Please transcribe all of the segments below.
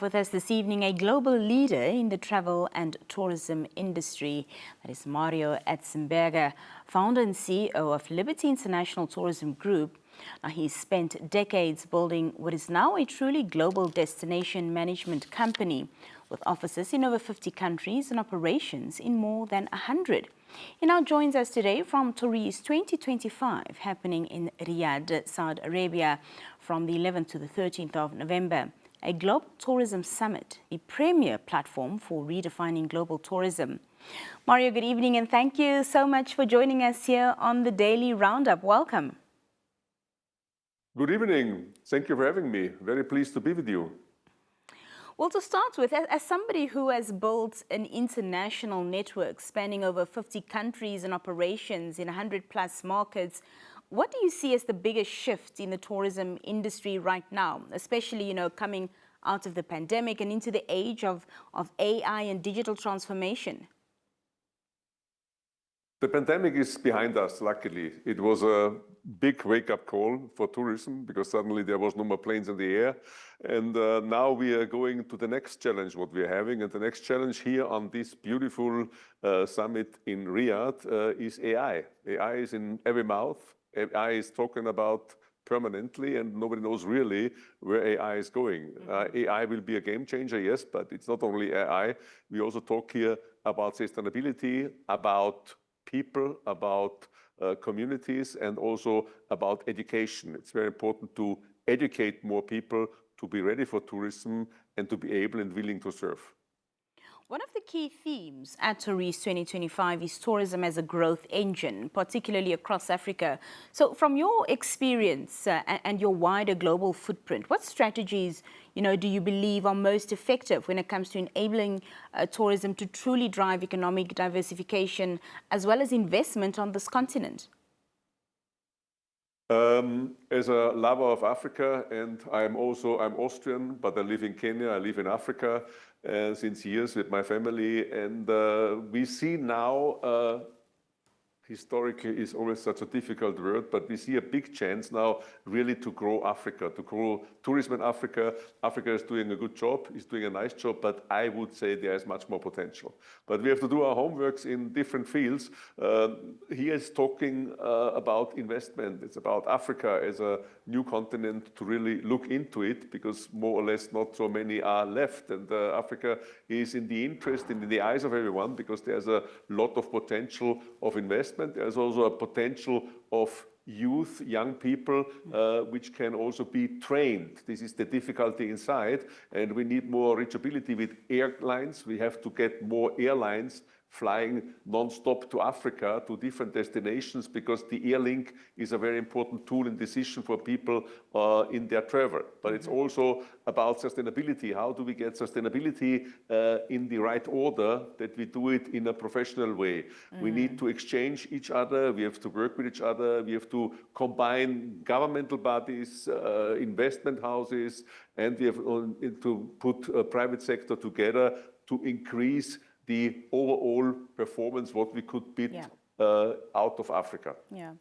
With us this evening, a global leader in the travel and tourism industry. That is Mario Enzesberger, founder and CEO of Liberty International Tourism Group. Now, he's spent decades building what is now a truly global destination management company with offices in over 50 countries and operations in more than 100. He now joins us today from TOURISE 2025, happening in Riyadh, Saudi Arabia, from the 11th to the 13th of November. A global tourism summit, the premier platform for redefining global tourism. Mario, good evening, and thank you so much for joining us here on the Daily Roundup. Welcome. Good evening. Thank you for having me. Very pleased to be with you. Well, to start with, as somebody who has built an international network spanning over 50 countries and operations in 100+ markets, what do you see as the biggest shift in the tourism industry right now, especially, coming out of the pandemic and into the age of AI and digital transformation? The pandemic is behind us, luckily. It was a big wake-up call for tourism because suddenly there was no more planes in the air. And now we are going to the next challenge, what we're having. And the next challenge here on this beautiful summit in Riyadh is AI. AI is in every mouth. AI is talking about permanently, and nobody knows really where AI is going. AI will be a game changer, yes, but it's not only AI. We also talk here about sustainability, about people, about communities, and also about education. It's very important to educate more people to be ready for tourism and to be able and willing to serve. One of the key themes at TOURISE 2025 is tourism as a growth engine, particularly across Africa. So from your experience and your wider global footprint, what strategies do you believe are most effective when it comes to enabling tourism to truly drive economic diversification as well as investment on this continent? As a lover of Africa, and I'm Austrian, but I live in Kenya, I live in Africa since years with my family, and we see now, historically is always such a difficult word, but we see a big chance now really to grow Africa, to grow tourism in Africa. Africa is doing a good job, is doing a nice job, but I would say there is much more potential. But we have to do our homeworks in different fields. He is talking about investment. It's about Africa as a new continent to really look into it, because more or less not so many are left. And Africa is in the interest, in the eyes of everyone, because there's a lot of potential of investment. There's also a potential of youth, young people, which can also be trained. This is the difficulty inside, and we need more reachability with airlines. We have to get more airlines flying non-stop to Africa, to different destinations, because the air link is a very important tool and decision for people in their travel. But it's also about sustainability. How do we get sustainability in the right order, that we do it in a professional way? We need to exchange each other. We have to work with each other. We have to combine governmental bodies, investment houses, and we have to put private sector together to increase the overall performance, what we could bid out of Africa. Yeah.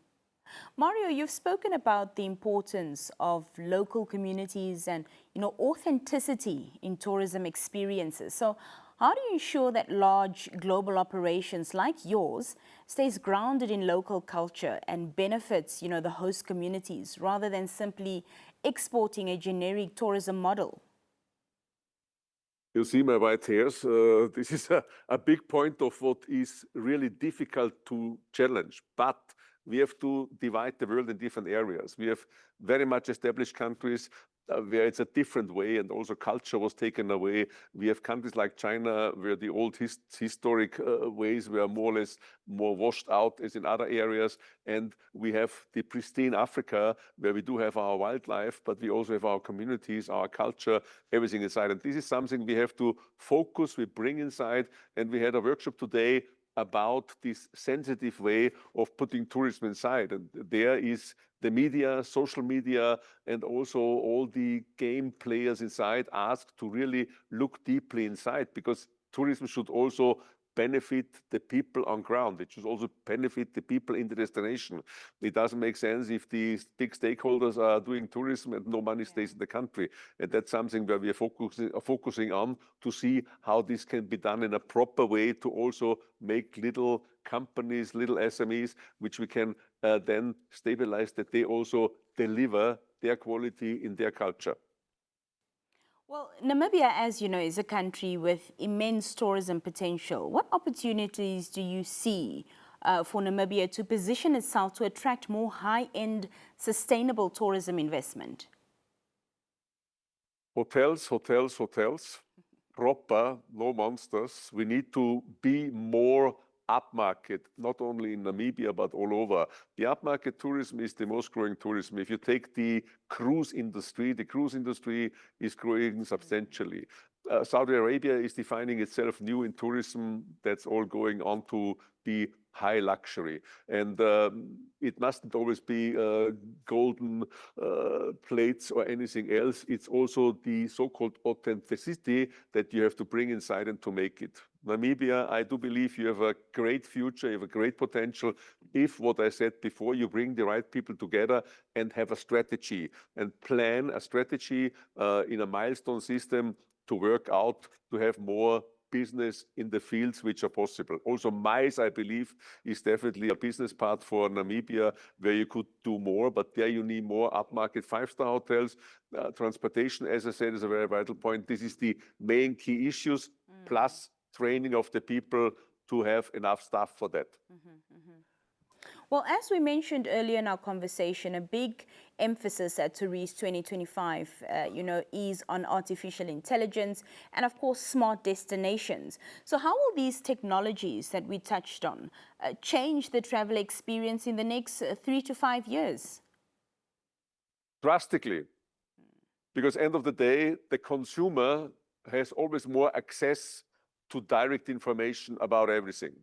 Mario, you've spoken about the importance of local communities and authenticity in tourism experiences. So how do you ensure that large global operations like yours stays grounded in local culture and benefits the host communities, rather than simply exporting a generic tourism model? You see my white hairs. This is a big point of what is really difficult to challenge. But we have to divide the world in different areas. We have very much established countries where it's a different way, and also culture was taken away. We have countries like China, where the old historic ways were more or less more washed out as in other areas. And we have the pristine Africa, where we do have our wildlife, but we also have our communities, our culture, everything inside. And this is something we have to focus, we bring inside. And we had a workshop today about this sensitive way of putting tourism inside. And there is the media, social media, and also all the game players inside asked to really look deeply inside, because tourism should also benefit the people on ground. It should also benefit the people in the destination. It doesn't make sense if these big stakeholders are doing tourism and no money stays in the country. And that's something where we are focusing on to see how this can be done in a proper way to also make little companies, little SMEs, which we can then stabilize, that they also deliver their quality in their culture. Well, Namibia, as you know, is a country with immense tourism potential. What opportunities do you see for Namibia to position itself to attract more high-end, sustainable tourism investment? Hotels, hotels, hotels. Proper, no monsters. We need to be more upmarket, not only in Namibia, but all over. The upmarket tourism is the most growing tourism. If you take the cruise industry is growing substantially. Saudi Arabia is defining itself new in tourism. That's all going on to be high luxury. And it mustn't always be golden plates or anything else. It's also the so-called authenticity that you have to bring inside and to make it. Namibia, I do believe you have a great future, you have a great potential if, what I said before, you bring the right people together and have a strategy and plan a strategy in a milestone system to work out to have more business in the fields which are possible. Also, MICE, I believe, is definitely a business part for Namibia where you could do more, but there you need more upmarket five-star hotels. Transportation, as I said, is a very vital point. This is the main key issues, plus training of the people to have enough staff for that. Well, as we mentioned earlier in our conversation, a big emphasis at TOURISE 2025, is on artificial intelligence and, of course, smart destinations. So how will these technologies that we touched on change the travel experience in the next 3 to 5 years? Drastically. Because end of the day, the consumer has always more access to direct information about everything.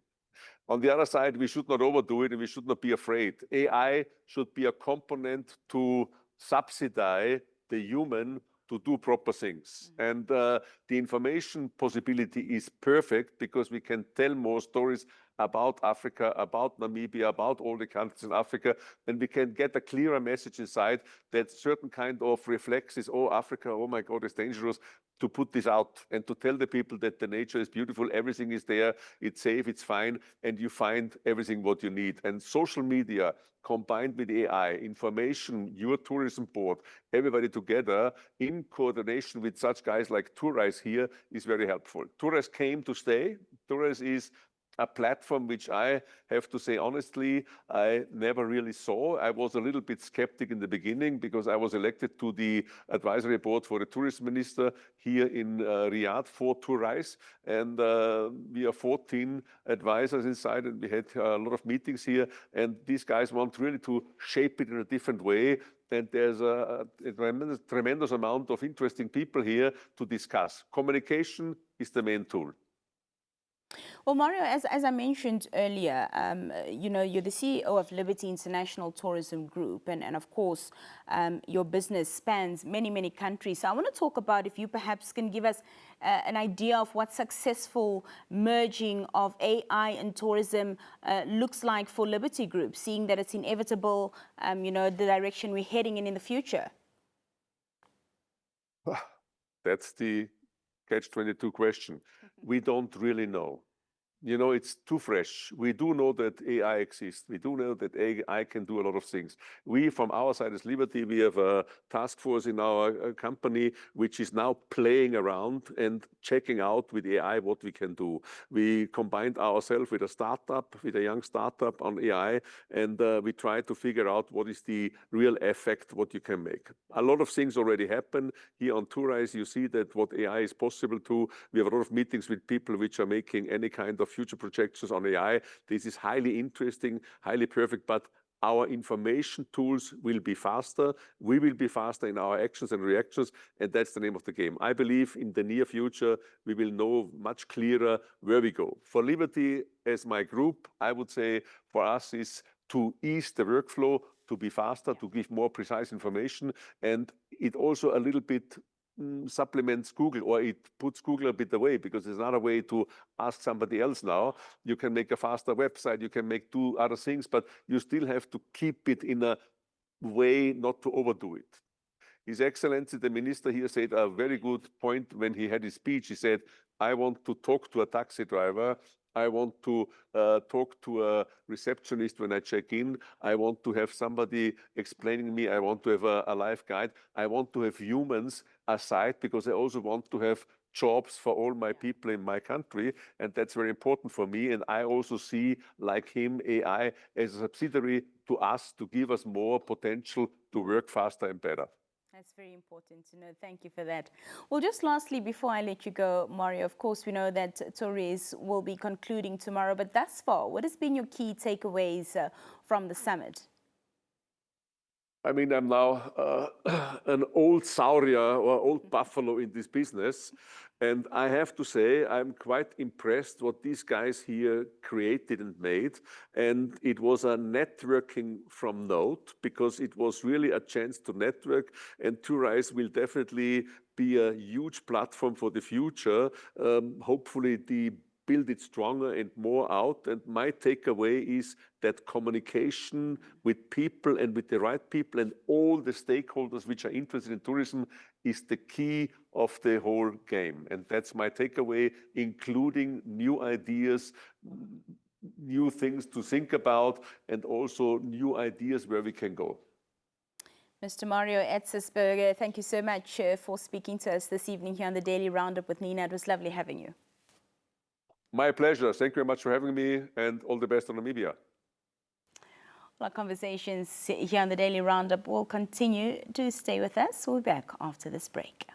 On the other side, we should not overdo it and we should not be afraid. AI should be a component to subsidize the human to do proper things. And the information possibility is perfect because we can tell more stories about Africa, about Namibia, about all the countries in Africa, and we can get a clearer message inside that certain kind of reflexes, oh, Africa, oh my God, it's dangerous, to put this out and to tell the people that the nature is beautiful, everything is there, it's safe, it's fine, and you find everything what you need. And social media combined with AI, information, your tourism board, everybody together in coordination with such guys like TOURISE here is very helpful. TOURISE came to stay. TOURISE is a platform which I have to say honestly, I never really saw. I was a little bit skeptic in the beginning because I was elected to the advisory board for the tourism minister here in Riyadh for TOURISE. And we are 14 advisors inside and we had a lot of meetings here. And these guys want really to shape it in a different way. And there's a tremendous amount of interesting people here to discuss. Communication is the main tool. Well, Mario, as I mentioned earlier, you're the CEO of Liberty International Tourism Group, and of course, your business spans many, many countries. So I want to talk about if you perhaps can give us an idea of what successful merging of AI and tourism looks like for Liberty Group, seeing that it's inevitable, the direction we're heading in the future. That's the catch-22 question. We don't really know. You know, it's too fresh. We do know that AI exists. We do know that AI can do a lot of things. We, from our side as Liberty, we have a task force in our company which is now playing around and checking out with AI what we can do. We combined ourselves with a young startup on AI, and we try to figure out what is the real effect, what you can make. A lot of things already happen. Here on TOURISE, you see that what AI is possible to. We have a lot of meetings with people which are making any kind of future projections on AI. This is highly interesting, highly perfect, but our information tools will be faster. We will be faster in our actions and reactions, and that's the name of the game. I believe in the near future, we will know much clearer where we go. For Liberty, as my group, I would say for us is to ease the workflow, to be faster, to give more precise information, and it also a little bit supplements Google, or it puts Google a bit away, because there's another way to ask somebody else now. You can make a faster website, you can do other things, but you still have to keep it in a way not to overdo it. His Excellency, the minister here, said a very good point when he had his speech. He said, I want to talk to a taxi driver. I want to talk to a receptionist when I check in. I want to have somebody explaining me. I want to have a life guide. I want to have humans aside, because I also want to have jobs for all my people in my country. And that's very important for me. And I also see, like him, AI as a subsidiary to us, to give us more potential to work faster and better. That's very important to know. Thank you for that. Well, just lastly, before I let you go, Mario, of course, we know that TOURISE will be concluding tomorrow, but thus far, what has been your key takeaways from the summit? I mean, I'm now an old saurier or old buffalo in this business. And I have to say, I'm quite impressed what these guys here created and made. And it was a networking from note, because it was really a chance to network. And TOURISE will definitely be a huge platform for the future. Hopefully, build it stronger and more out. And my takeaway is that communication with people and with the right people and all the stakeholders which are interested in tourism is the key of the whole game. And that's my takeaway, including new ideas, new things to think about, and also new ideas where we can go. Mr. Mario Enzesberger, thank you so much for speaking to us this evening here on the Daily Roundup with Nina. It was lovely having you. My pleasure. Thank you very much for having me, and all the best on Namibia. Our conversations here on the Daily Roundup will continue. Do stay with us. We'll be back after this break.